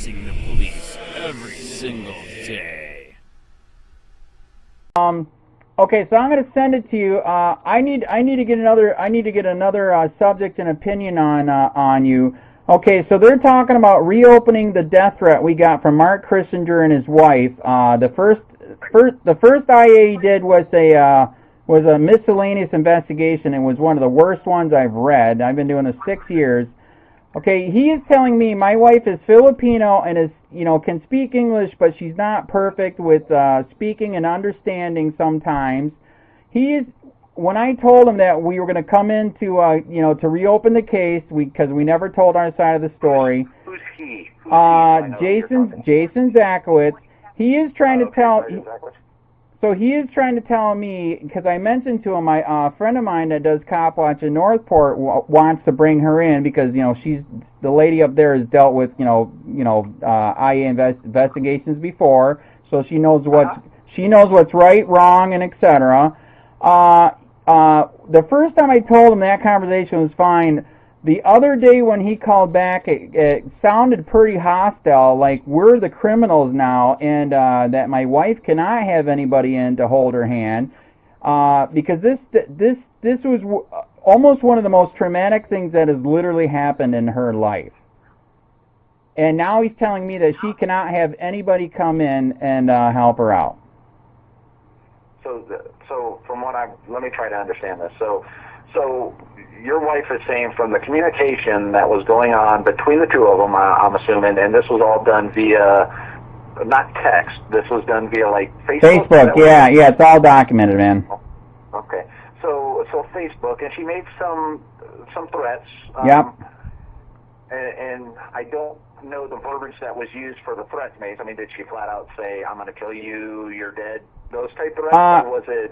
facing the police every single day. Okay, so I'm going to send it to you. I need to get another subject and opinion on you. Okay, so they're talking about reopening the death threat we got from Mark Kissinger and his wife. The first IA he did was a miscellaneous investigation. It was one of the worst ones I've read. I've been doing this 6 years. Okay, he is telling me my wife is Filipino and can speak English, but she's not perfect with speaking and understanding sometimes. When I told him that we were going to come in to reopen the case, because we never told our side of the story. Who's he? Jason Zakowicz. He is trying to tell. So he is trying to tell me, because I mentioned to him, a friend of mine that does cop watch in Northport wants to bring her in because she's the lady up there has dealt with IA investigations before, so she knows what's right, wrong, and etc. The first time I told him that conversation was fine. The other day when he called back, it sounded pretty hostile, like we're the criminals now, and that my wife cannot have anybody in to hold her hand, because this was almost one of the most traumatic things that has literally happened in her life. And now he's telling me that she cannot have anybody come in and help her out. So from what let me try to understand this. So your wife is saying from the communication that was going on between the two of them, I'm assuming, and this was all done via, not text, this was done via like Facebook? Facebook, yeah, it's all documented, man. Okay. So Facebook, and she made some threats. Yep. And I don't know the verbiage that was used for the threats made. I mean, did she flat out say, I'm going to kill you, you're dead, those type threats, or was it...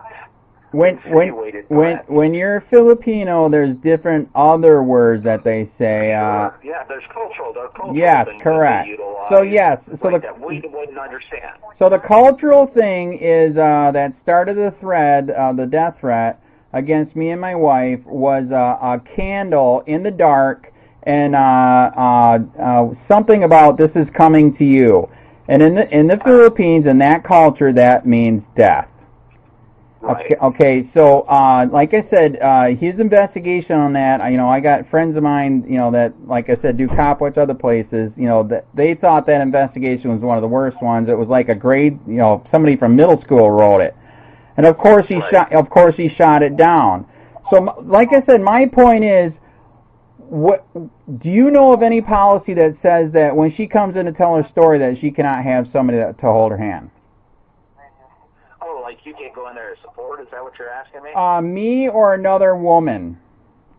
When you're Filipino, there's different other words that they say. Yeah, there's cultural yes, things correct. that they utilize, so yes, so that we wouldn't understand. So the cultural thing is that started the thread, the death threat against me and my wife was a candle in the dark and something about this is coming to you. And in the Philippines, in that culture, that means death. Right. Okay, so like I said, his investigation on that, I got friends of mine, that, like I said, do cop watch other places, that they thought that investigation was one of the worst ones. It was like a grade, somebody from middle school wrote it. And of course he shot it down. So like I said, my point is, what do you know of any policy that says that when she comes in to tell her story that she cannot have somebody to hold her hand? Oh, like you can't go in there to support? Is that what you're asking me? Me or another woman.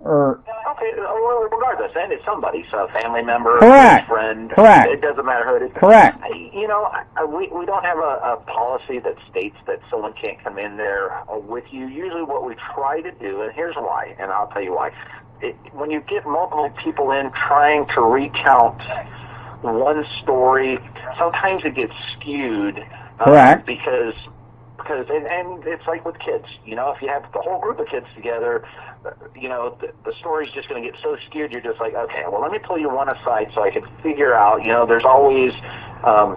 Okay, well, regardless, and it's somebody, so a family member, correct. Friend. Correct. It doesn't matter who it is. Correct. We don't have a policy that states that someone can't come in there with you. Usually what we try to do, and here's why, and I'll tell you why. When you get multiple people in trying to recount one story, sometimes it gets skewed. Correct. Because and it's like with kids, if you have the whole group of kids together, the story's just going to get so skewed. You're just like, okay, well, let me pull you one aside so I can figure out. There's always,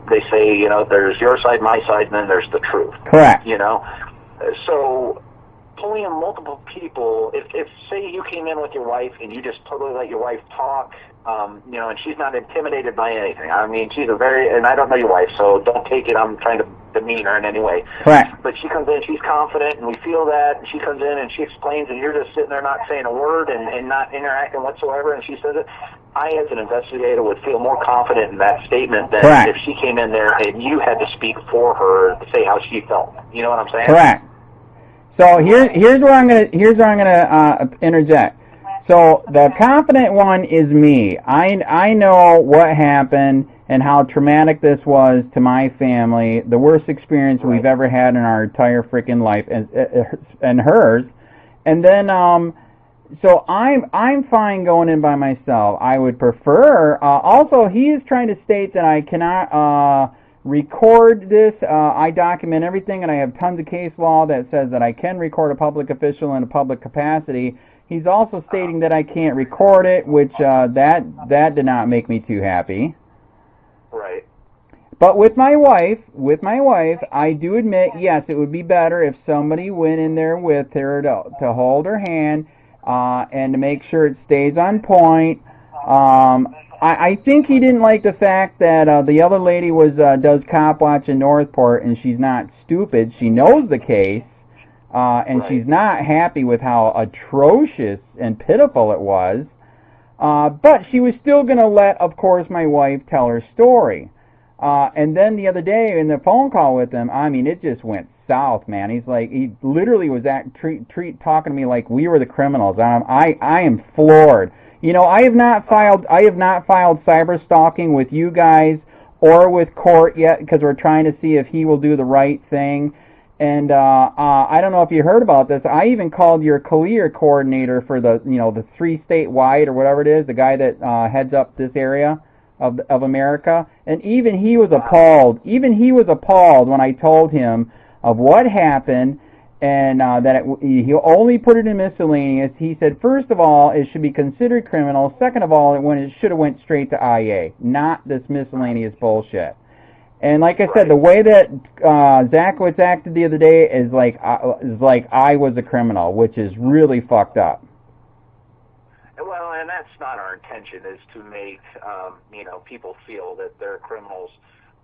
they say, there's your side, my side, and then there's the truth. Correct. So pulling in multiple people, if say you came in with your wife and you just totally let your wife talk, and she's not intimidated by anything. I mean, she's and I don't know your wife, so don't take it I'm trying to demean her in any way. Correct. But she comes in, she's confident, and we feel that, and she comes in and she explains, and you're just sitting there not saying a word and not interacting whatsoever, and she says it. I, as an investigator, would feel more confident in that statement than Correct. if she came in there and you had to speak for her to say how she felt. You know what I'm saying? Correct. So here's where I'm gonna interject. So the confident one is me. I know what happened and how traumatic this was to my family. The worst experience we've ever had in our entire freaking life, and hers. And then so I'm fine going in by myself. I would prefer. Also, he is trying to state that I cannot record this. I document everything, and I have tons of case law that says that I can record a public official in a public capacity. He's also stating that I can't record it, which that did not make me too happy. Right. But with my wife, I do admit, yes, it would be better if somebody went in there with her to hold her hand and to make sure it stays on point. I think he didn't like the fact that the other lady does cop watch in Northport, and she's not stupid. She knows the case, and Right. she's not happy with how atrocious and pitiful it was. But she was still going to let, of course, my wife tell her story. And then the other day in the phone call with him, I mean, it just went south, man. He literally was talking to me like we were the criminals. I am floored. You know, I have not filed cyber stalking with you guys or with court yet because we're trying to see if he will do the right thing. And I don't know if you heard about this. I even called your career coordinator for the 3 statewide or whatever it is, the guy that heads up this area of America, and even he was appalled. Even he was appalled when I told him of what happened, and that he only put it in miscellaneous. He said, first of all, it should be considered criminal. Second of all, it should have went straight to IA, not this miscellaneous bullshit. And like I said, the way that Zachowicz acted the other day is like I was a criminal, which is really fucked up. Well, and that's not our intention, is to make people feel that they're criminals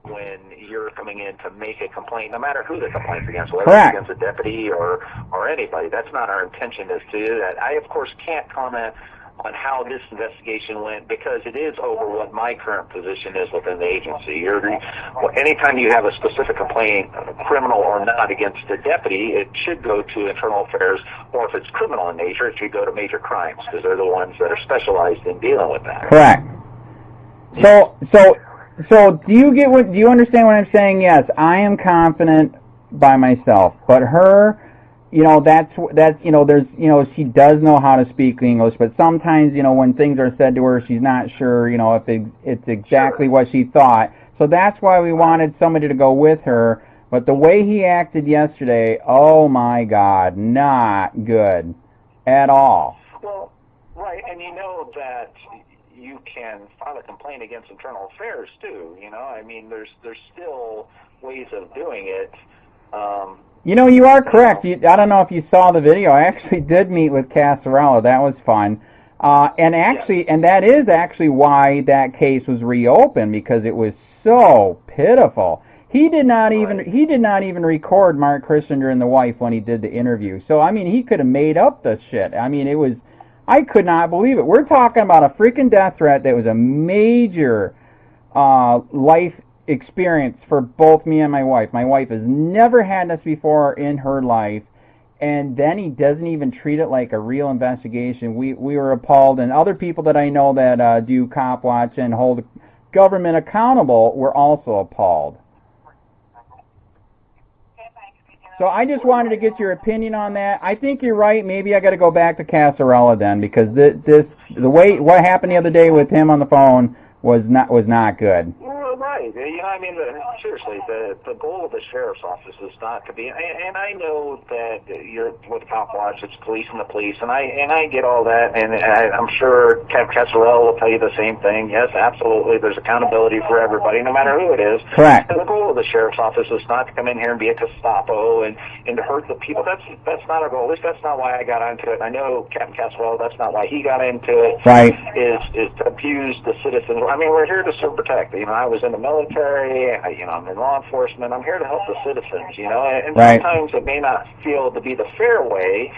when you're coming in to make a complaint, no matter who the complaint's against, whether it's against a deputy or anybody. That's not our intention, is to do that. I, of course, can't comment on how this investigation went because it is over what my current position is within the agency. Anytime you have a specific complaint, criminal or not, against a deputy, it should go to internal affairs, or if it's criminal in nature, it should go to major crimes because they're the ones that are specialized in dealing with that. Correct. So do you understand what I'm saying? Yes, I am confident by myself, but her, she does know how to speak English, but sometimes, when things are said to her, she's not sure, if it's exactly what she thought. So that's why we wanted somebody to go with her. But the way he acted yesterday, oh my God, not good at all. Well, right, and you know that you can file a complaint against internal affairs too. I mean, there's still ways of doing it. You are correct. I don't know if you saw the video. I actually did meet with Casarella. That was fun. And that is actually why that case was reopened, because it was so pitiful. He did not even record Mark Christiander and the wife when he did the interview. So I mean, he could have made up the shit. I mean, I could not believe it. We're talking about a freaking death threat that was a major life experience for both me and my wife. My wife has never had this before in her life, and then he doesn't even treat it like a real investigation. We were appalled, and other people that I know that do cop watch and hold government accountable were also appalled. So I just wanted to get your opinion on that. I think you're right. Maybe I got to go back to Casarella then, because what happened the other day with him on the phone was not good. Well, right. Seriously, the goal of the sheriff's office is not to be. And I know that you're with cop watch, it's police and the police, and I get all that, and I'm sure Casarella will tell you the same thing. Yes, absolutely. There's accountability for everybody, no matter who it is. Correct. And the goal of the sheriff's office is not to come in here and be a Gestapo and to hurt the people. That's not our goal. At least that's not why I got into it. I know Captain Casarella, that's not why he got into it. Right. Is to abuse the citizens. I mean, we're here to serve, protect. I was in the military. I'm in law enforcement. I'm here to help the citizens. And right. Sometimes it may not feel to be the fair way.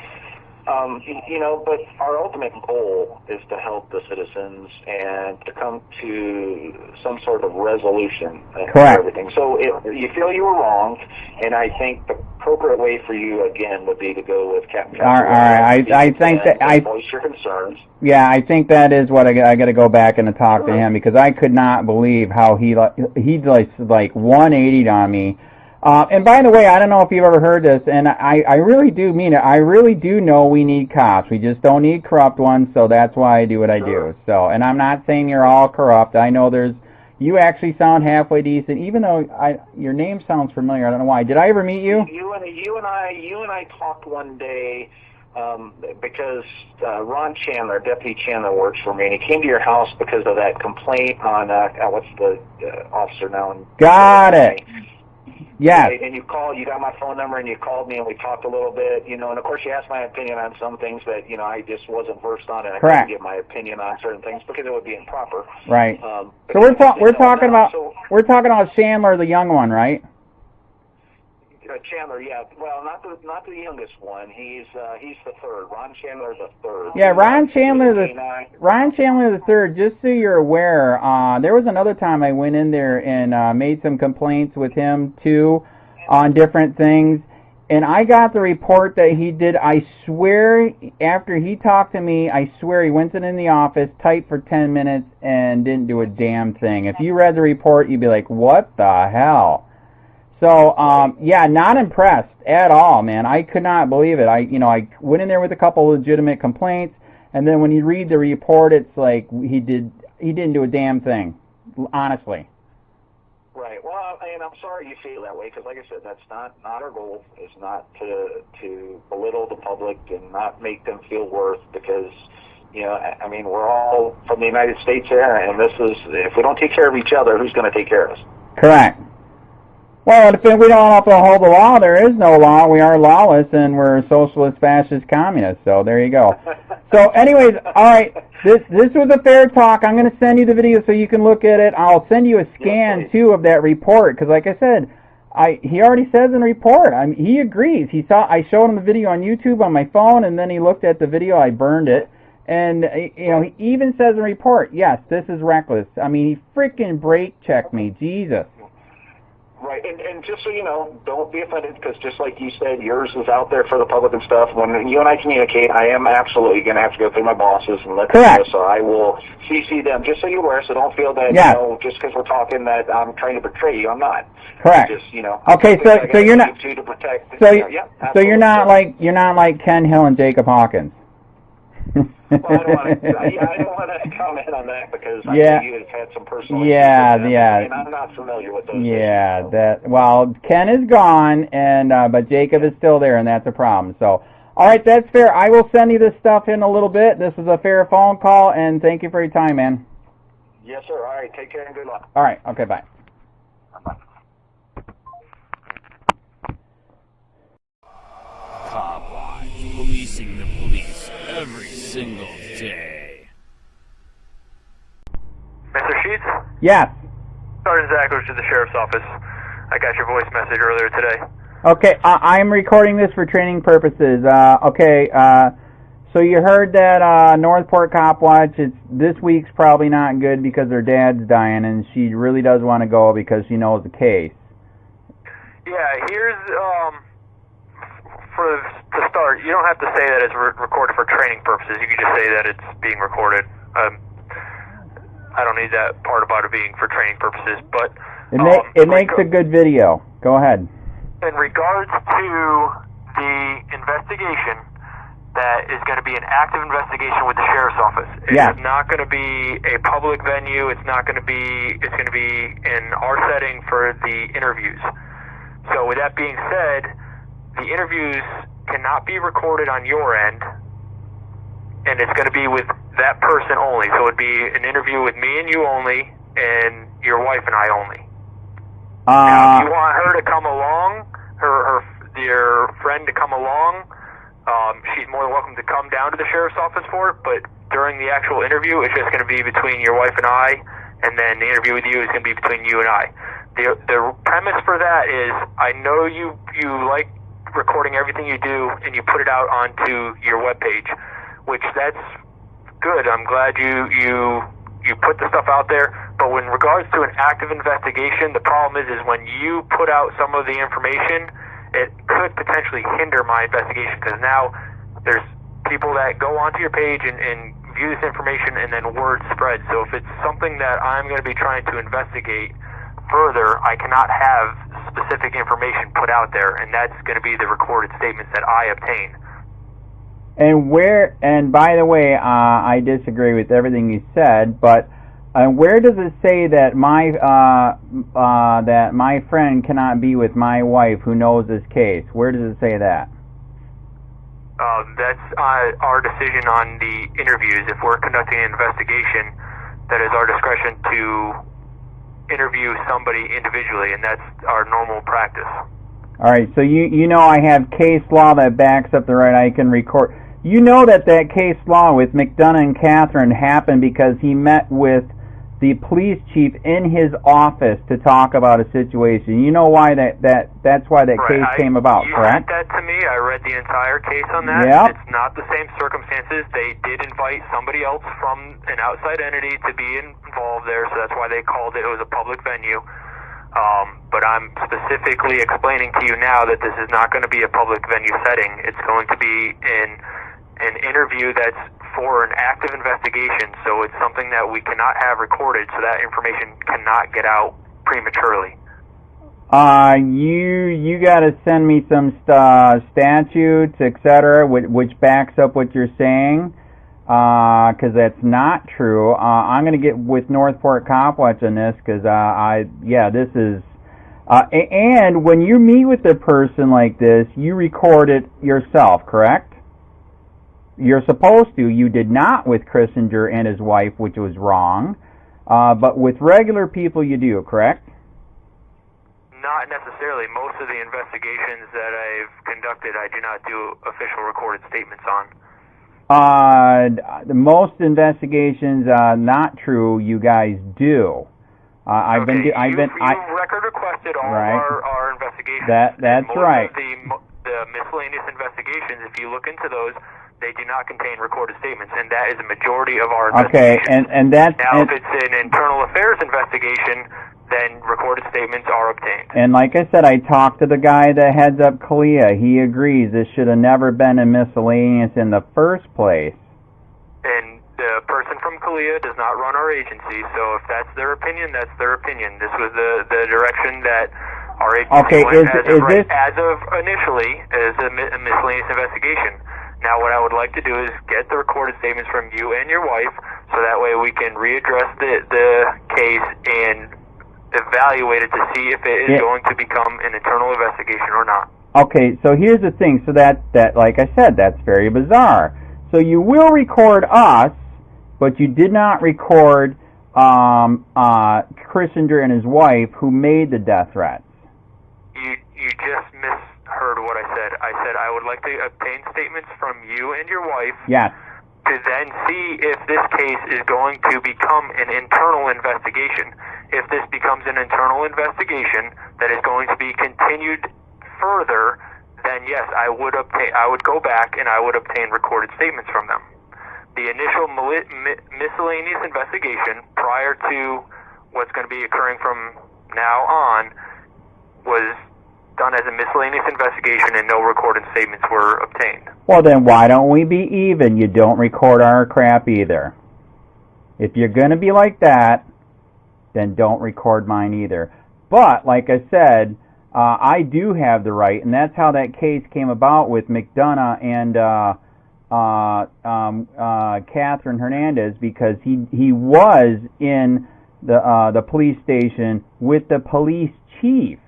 But our ultimate goal is to help the citizens and to come to some sort of resolution for everything. So if you feel you were wronged, and I think the appropriate way for you, again, would be to go with Captain Casarella. All right, I think that voice your concerns. Yeah, I think that is what I got to go back and talk to him, because I could not believe how he like 180'd on me. And by the way, I don't know if you've ever heard this, and I really do mean it. I really do know we need cops. We just don't need corrupt ones, so that's why I do what I do. So, and I'm not saying you're all corrupt. I know you actually sound halfway decent, even though your name sounds familiar. I don't know why. Did I ever meet you? You and I talked one day because Ron Chandler, Deputy Chandler, works for me, and he came to your house because of that complaint on what's the officer now? Got it. Yes. And you called, you got my phone number, and you called me, and we talked a little bit, and of course you asked my opinion on some things that, I just wasn't versed on, and I couldn't give my opinion on certain things because it would be improper. Right. So we're talking about Chandler, the young one, right? Chandler, yeah. Well, not the youngest one. He's the third. Ron Chandler the third. Yeah, Ron Chandler the third. Just so you're aware, there was another time I went in there and made some complaints with him too on different things, and I got the report that he did. I swear, after he talked to me, I swear he went in the office, typed for 10 minutes, and didn't do a damn thing. If you read the report, you'd be like, "What the hell?" So, yeah, not impressed at all, man. I could not believe it. I went in there with a couple legitimate complaints, and then when you read the report, it's like he didn't do a damn thing, honestly. Right. Well, and I'm sorry you feel that way, because like I said, that's not our goal. Is not to belittle the public and not make them feel worse, because I mean, we're all from the United States here, and if we don't take care of each other, who's going to take care of us? Correct. Well, if we don't uphold the law, there is no law. We are lawless, and we're socialist, fascist, communists. So there you go. So, anyways, all right. This was a fair talk. I'm going to send you the video so you can look at it. I'll send you a scan too of that report, because, like I said, he already says in the report. He agrees. I showed him the video on YouTube on my phone, and then he looked at the video. I burned it, and he even says in the report, yes, this is reckless. I mean, he freaking brake checked me. Jesus. Right, and just so you know, don't be offended, because just like you said, yours is out there for the public and stuff. When you and I communicate, I am absolutely going to have to go through my bosses and let them know, so I will CC them, just so you're aware, so don't feel that, just because we're talking that I'm trying to betray you. I'm not. Correct. Just, okay, so you're not, to protect, so you're not like Ken Hill and Jacob Hawkins. Well, I don't want to comment on that, because I know you have had some personal issues with them, and I'm not familiar with those issues. Well, Ken is gone, and but Jacob is still there, and that's a problem. So, all right, that's fair. I will send you this stuff in a little bit. This is a fair phone call, and thank you for your time, man. Yes, sir. All right, take care and good luck. All right, okay, bye. Bye. Cop Watch, policing the police every single day. Mr. Sheets? Yes. Sergeant Zachary to the Sheriff's Office. I got your voice message earlier today. Okay, I'm recording this for training purposes. So you heard that Northport Cop Watch, this week's probably not good because her dad's dying, and she really does want to go because she knows the case. Yeah, here's... to start, you don't have to say that it's recorded for training purposes. You can just say that it's being recorded. I don't need that part about it being for training purposes, but... It makes a good video. Go ahead. In regards to the investigation, that is going to be an active investigation with the Sheriff's Office. It's not going to be a public venue. It's going to be in our setting for the interviews. So with that being said, the interviews cannot be recorded on your end, and it's going to be with that person only. So it would be an interview with me and you only, and your wife and I only. Now, if you want her to come along, your friend to come along, she's more than welcome to come down to the Sheriff's Office for it, but during the actual interview, it's just going to be between your wife and I, and then the interview with you is going to be between you and I. The premise for that is, I know you like recording everything you do, and you put it out onto your webpage, which that's good. I'm glad you put the stuff out there. But in regards to an active investigation, the problem is when you put out some of the information, it could potentially hinder my investigation, because now there's people that go onto your page and view this information, and then word spreads. So if it's something that I'm going to be trying to investigate further, I cannot have specific information put out there, and that's going to be the recorded statements that I obtain. And by the way, I disagree with everything you said, but where does it say that my friend cannot be with my wife who knows this case? Where does it say that? That's our decision on the interviews. If we're conducting an investigation, that is our discretion to interview somebody individually, and that's our normal practice. All right, so you know I have case law that backs up the right I can record. You know that case law with McDonough and Catherine happened because he met with the police chief in his office to talk about a situation. You know why that's why that case came about, correct? You sent that to me. I read the entire case on that. Yep. It's not the same circumstances. They did invite somebody else from an outside entity to be involved there, so that's why they called it. It was a public venue. But I'm specifically explaining to you now that this is not going to be a public venue setting. It's going to be in an interview that's for an active investigation, so it's something that we cannot have recorded, so that information cannot get out prematurely. You got to send me some statutes, etc., which backs up what you're saying, because that's not true. I'm going to get with Northport Copwatch on this, because this is. And when you meet with a person like this, you record it yourself, correct? You're supposed to. You did not with Kissinger and his wife, which was wrong. But with regular people, you do, correct? Not necessarily. Most of the investigations that I've conducted, I do not do official recorded statements on. The most investigations, not true. You guys do. I've been record requested all of our investigations. That's right. Most of the miscellaneous investigations, if you look into those, they do not contain recorded statements, and that is a majority of our investigations. Okay, and that's... Now, if it's an internal affairs investigation, then recorded statements are obtained. And like I said, I talked to the guy that heads up CALEA. He agrees this should have never been a miscellaneous in the first place. And the person from CALEA does not run our agency, so if that's their opinion, that's their opinion. This was the direction that our agency went as of initially as a miscellaneous investigation. Now, what I would like to do is get the recorded statements from you and your wife, so that way we can readdress the case and evaluate it to see if it is going to become an internal investigation or not. Okay, so here's the thing. So that like I said, that's very bizarre. So you will record us, but you did not record Kissinger and his wife who made the death threats. You just misheard what I said. I said I would like to obtain statements from you and your wife. Yes. To then see if this case is going to become an internal investigation. If this becomes an internal investigation that is going to be continued further, then yes, I would go back and I would obtain recorded statements from them. The initial miscellaneous investigation prior to what's going to be occurring from now on was done as a miscellaneous investigation and no recorded statements were obtained. Well, then why don't we be even? You don't record our crap either. If you're going to be like that, then don't record mine either. But, like I said, I do have the right, and that's how that case came about with McDonough and Catherine Hernandez, because he was in the police station with the police chief.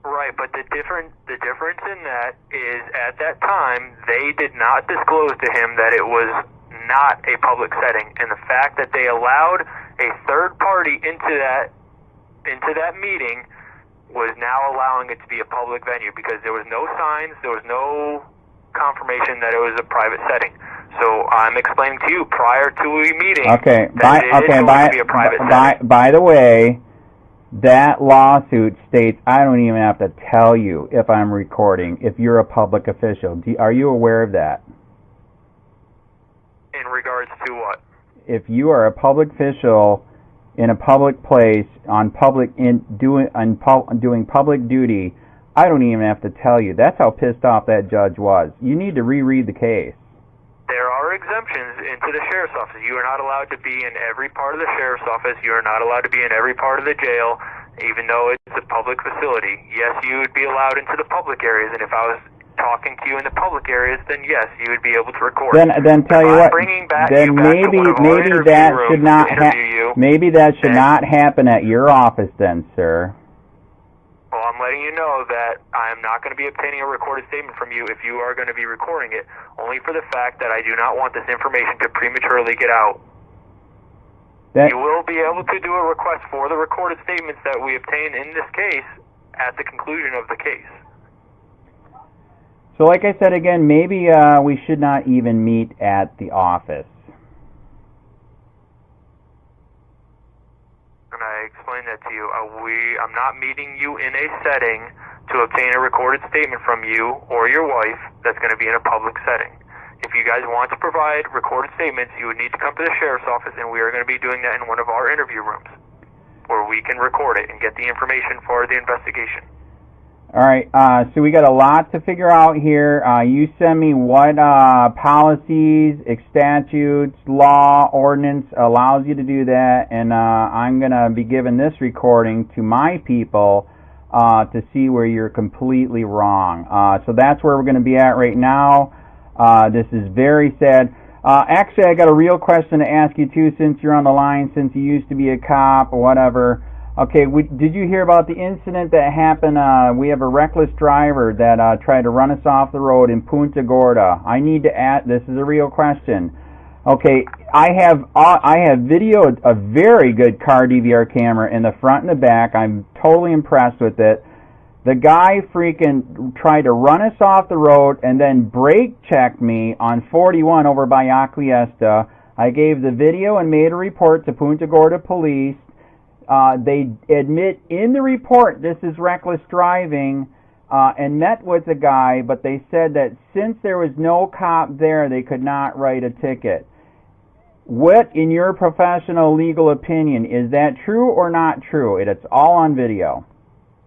Right, but the difference in that is at that time they did not disclose to him that it was not a public setting, and the fact that they allowed a third party into that meeting was now allowing it to be a public venue because there was no signs, there was no confirmation that it was a private setting. So I'm explaining to you prior to a meeting that it is going to be a private setting. By the way, that lawsuit states I don't even have to tell you if I'm recording, if you're a public official. Are you aware of that? In regards to what? If you are a public official in a public place doing public duty, I don't even have to tell you. That's how pissed off that judge was. You need to reread the case. There are exemptions into the sheriff's office. You are not allowed to be in every part of the sheriff's office. You are not allowed to be in every part of the jail, even though it's a public facility. Yes, you would be allowed into the public areas, and if I was talking to you in the public areas, then yes, you would be able to record. Then tell you what. Then maybe that should not maybe that should not happen at your office, then, sir. Well, I'm letting you know that I am not going to be obtaining a recorded statement from you if you are going to be recording it, only for the fact that I do not want this information to prematurely get out. You will be able to do a request for the recorded statements that we obtain in this case at the conclusion of the case. So like I said again, maybe we should not even meet at the office. And I explained that to you. I'm not meeting you in a setting to obtain a recorded statement from you or your wife that's going to be in a public setting. If you guys want to provide recorded statements, you would need to come to the sheriff's office, and we are going to be doing that in one of our interview rooms, where we can record it and get the information for the investigation. All right, so we got a lot to figure out here. You send me what policies, statutes, law, ordinance allows you to do that, and I'm going to be giving this recording to my people to see where you're completely wrong. So that's where we're going to be at right now. This is very sad. Actually, I got a real question to ask you, too, since you're on the line, since you used to be a cop or whatever. Okay, did you hear about the incident that happened? We have a reckless driver that tried to run us off the road in Punta Gorda. I need to add, this is a real question. Okay, I have videoed a very good car DVR camera in the front and the back. I'm totally impressed with it. The guy freaking tried to run us off the road and then brake checked me on 41 over by Acquiesta. I gave the video and made a report to Punta Gorda police. They admit in the report this is reckless driving and met with the guy, but they said that since there was no cop there, they could not write a ticket. What, in your professional legal opinion, is that true or not true? It's all on video.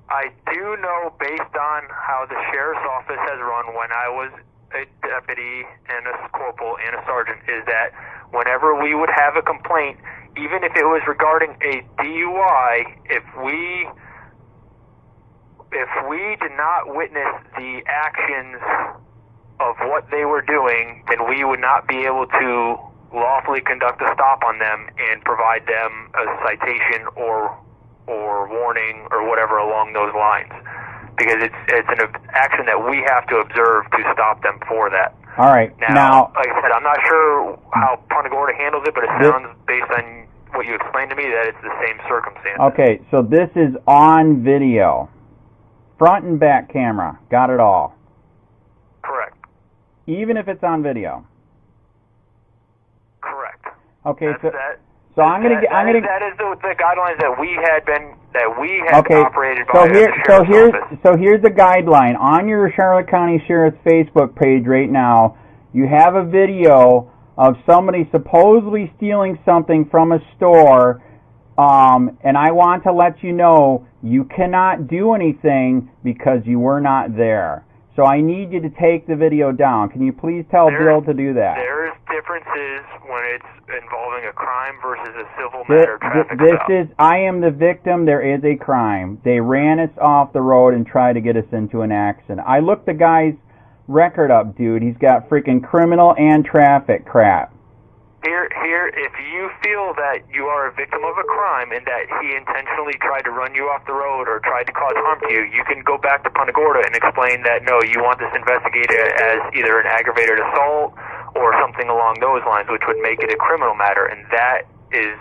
I do know, based on how the sheriff's office has run when I was a deputy and a corporal and a sergeant, is that whenever we would have a complaint, even if it was regarding a DUI, if we did not witness the actions of what they were doing, then we would not be able to lawfully conduct a stop on them and provide them a citation or warning or whatever along those lines, because it's an action that we have to observe to stop them for that. All right. Now, like I said, I'm not sure how Punta Gorda handles it, but it sounds, based on what you explained to me, that it's the same circumstance. Okay, so this is on video. Front and back camera. Got it all. Correct. Even if it's on video. Correct. Okay, that is the guidelines that we had operated by. So here's the guideline on your Charlotte County Sheriff's Facebook page right now. You have a video of somebody supposedly stealing something from a store, and I want to let you know you cannot do anything because you were not there. So I need you to take the video down. Can you please tell Bill to do that? There's differences when it's involving a crime versus a civil matter traffic stop. I am the victim. There is a crime. They ran us off the road and tried to get us into an accident. I looked the guy's record up, dude. He's got freaking criminal and traffic crap. Here, if you feel that you are a victim of a crime and that he intentionally tried to run you off the road or tried to cause harm to you, you can go back to Punta Gorda and explain that, no, you want this investigated as either an aggravated assault or something along those lines, which would make it a criminal matter, and that is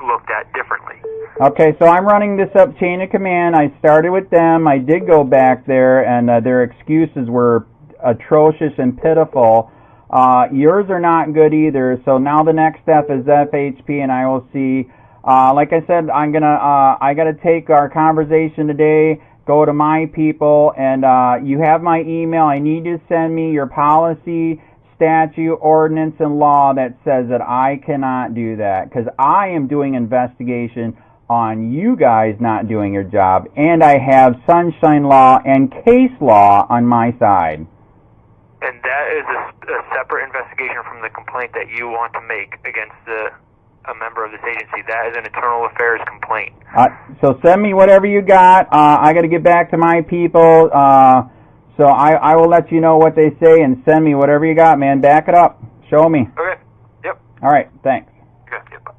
looked at differently. Okay, so I'm running this up chain of command. I started with them. I did go back there, and their excuses were atrocious and pitiful. Yours are not good either. So now the next step is FHP, and I will see. Like I said, I gotta take our conversation today, go to my people, and you have my email. I need you to send me your policy, statute, ordinance, and law that says that I cannot do that, because I am doing investigation on you guys not doing your job, and I have sunshine law and case law on my side. And that is a separate investigation from the complaint that you want to make against a member of this agency. That is an internal affairs complaint. So send me whatever you got. I got to get back to my people. So I will let you know what they say, and send me whatever you got, man. Back it up. Show me. Okay. Yep. All right. Thanks. Okay. Yep.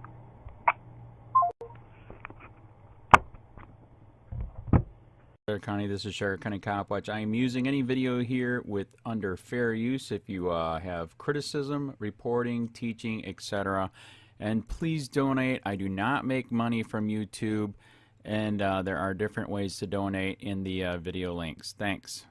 County, this is Sheriff County Cop Watch. I am using any video here with under fair use. If you have criticism, reporting, teaching, etc., and please donate. I do not make money from YouTube, and there are different ways to donate in the video links. Thanks.